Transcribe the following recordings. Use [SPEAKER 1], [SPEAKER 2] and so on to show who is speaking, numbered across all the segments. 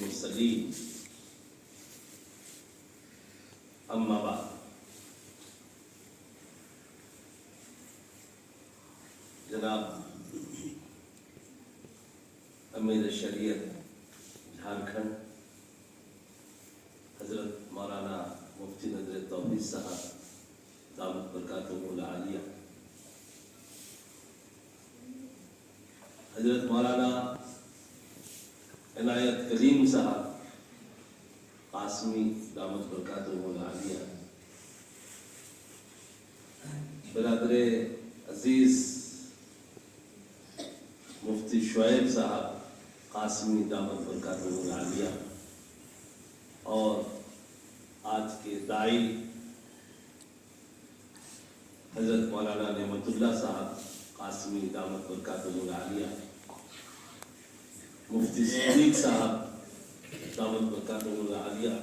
[SPEAKER 1] المرسلين اما بعد جناب امیر شریعت جھارکھنڈ حضرت مولانا مفتی نذر توحید صاحب دامت برکاتہم العالیہ، حضرت مولانا عنایت کریم صاحب قاسمی دامت برکاتہم العالیہ، برادر عزیز مفتی شعیب صاحب قاسمی دامت برکاتہم العالیہ، اور آج کے داعی حضرت مولانا نعمت اللہ صاحب قاسمی دامت برکاتہم العالیہ، مفتی صدیق صاحب دامت برکاتہم العالیہ،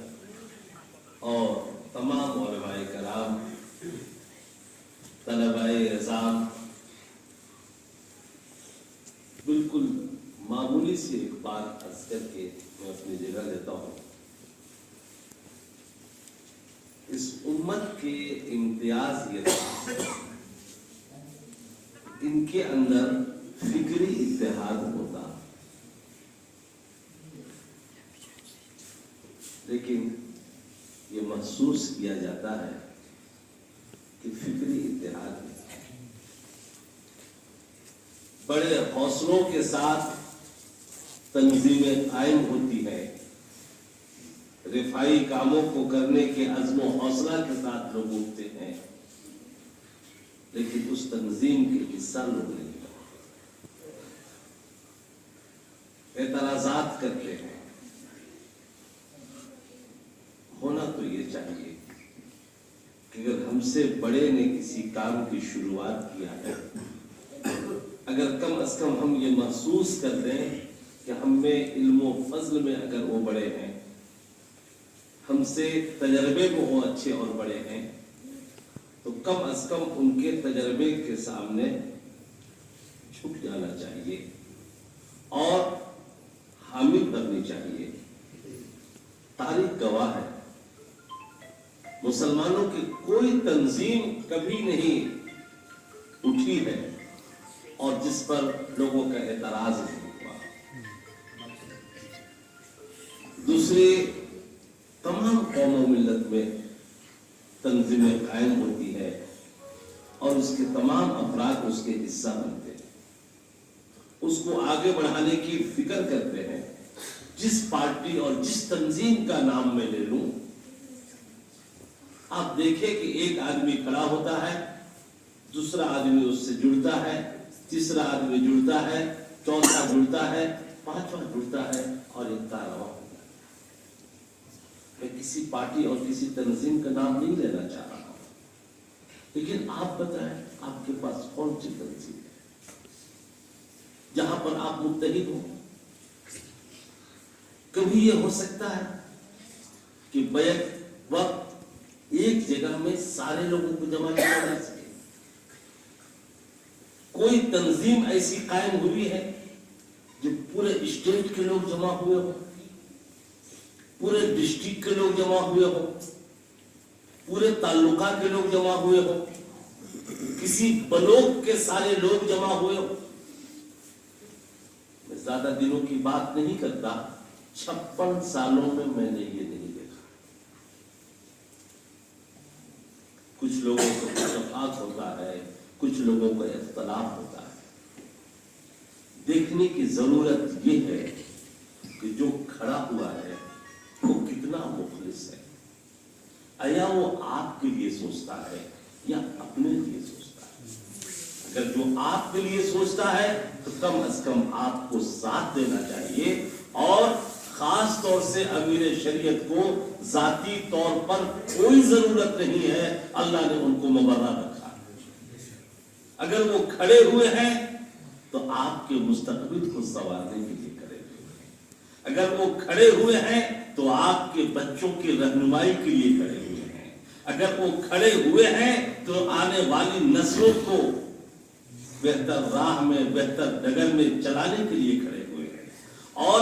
[SPEAKER 1] اور تمام علماء کرام، طلباء اعظام، بالکل معمولی سی ایک بات عرض کر کے میں اپنی جگہ لیتا ہوں۔ اس امت کے امتیاز یہ تھا، ان کے اندر فکری اتحاد ہوتا، لیکن یہ محسوس کیا جاتا ہے کہ فکری اتحاد بڑے حوصلوں کے ساتھ تنظیمیں قائم ہوتی ہے، رفائی کاموں کو کرنے کے عزم و حوصلہ کے ساتھ لوگ اٹھتے ہیں، لیکن اس تنظیم کے حصہ لوگ نہیں ہوتے، اعتراضات کرتے ہیں۔ ہونا تو یہ چاہیے کہ اگر ہم سے بڑے نے کسی کام کی شروعات کیا ہے، اگر کم از کم ہم یہ محسوس کر دیں کہ ہم میں علم و فضل میں اگر وہ بڑے ہیں، ہم سے تجربے میں وہ اچھے اور بڑے ہیں، تو کم از کم ان کے تجربے کے سامنے جھک جانا چاہیے اور حامی بننی چاہیے۔ تاریخ گواہ ہے، مسلمانوں کی کوئی تنظیم کبھی نہیں اٹھی ہے اور جس پر لوگوں کا اعتراض نہیں ہوا۔ دوسری تمام قوم و ملت میں تنظیمیں قائم ہوتی ہے اور اس کے تمام افراد اس کے حصہ بنتے ہیں، اس کو آگے بڑھانے کی فکر کرتے ہیں۔ جس پارٹی اور جس تنظیم کا نام میں لے لوں، آپ دیکھیں کہ ایک آدمی کھڑا ہوتا ہے، دوسرا آدمی اس سے جڑتا ہے، تیسرا آدمی جڑتا ہے، چوتھا جڑتا ہے، پانچواں جڑتا ہے، اور اتنا رواں ہوتا ہے۔ میں کسی پارٹی اور کسی تنظیم کا نام نہیں لینا چاہ رہا ہوں، لیکن آپ بتائیں آپ کے پاس کون سی تنظیم ہے جہاں پر آپ متحد ہو؟ کبھی یہ ہو سکتا ہے کہ بیک وقت ایک جگہ میں سارے لوگوں کو جمع کیا جا سکے؟ کوئی تنظیم ایسی قائم ہوئی ہے جو پورے اسٹیٹ کے لوگ جمع ہوئے ہو، پورے ڈسٹرکٹ کے لوگ جمع ہوئے ہو، پورے تعلقات کے لوگ جمع ہوئے ہو، کسی بلوک کے سارے لوگ جمع ہوئے ہو؟ میں زیادہ دنوں کی بات نہیں کرتا، 56 سالوں میں میں نے یہ نہیں دیکھا۔ کچھ لوگوں کو اتفاق ہوتا ہے، کچھ لوگوں کو اختلاف ہوتا ہے۔ دیکھنے کی ضرورت یہ ہے کہ جو کھڑا ہوا ہے وہ کتنا مخلص ہے، آیا وہ آپ کے لیے سوچتا ہے یا اپنے لیے سوچتا ہے؟ اگر جو آپ کے لیے سوچتا ہے تو کم از کم آپ کو ساتھ دینا چاہیے، اور خاص طور سے امیر شریعت کو ذاتی طور پر کوئی ضرورت نہیں ہے، اللہ نے ان کو مبرہ رکھا۔ اگر وہ کھڑے ہوئے ہیں تو آپ کے مستقبل کو سنوارنے کے لیے کرے ہوئے ہیں، اگر وہ کھڑے ہوئے ہیں تو آپ کے بچوں کی رہنمائی کے لیے کھڑے ہوئے ہیں، اگر وہ کھڑے ہوئے ہیں تو آنے والی نسلوں کو بہتر راہ میں، بہتر ڈگر میں چلانے کے لیے کھڑے ہوئے ہیں۔ اور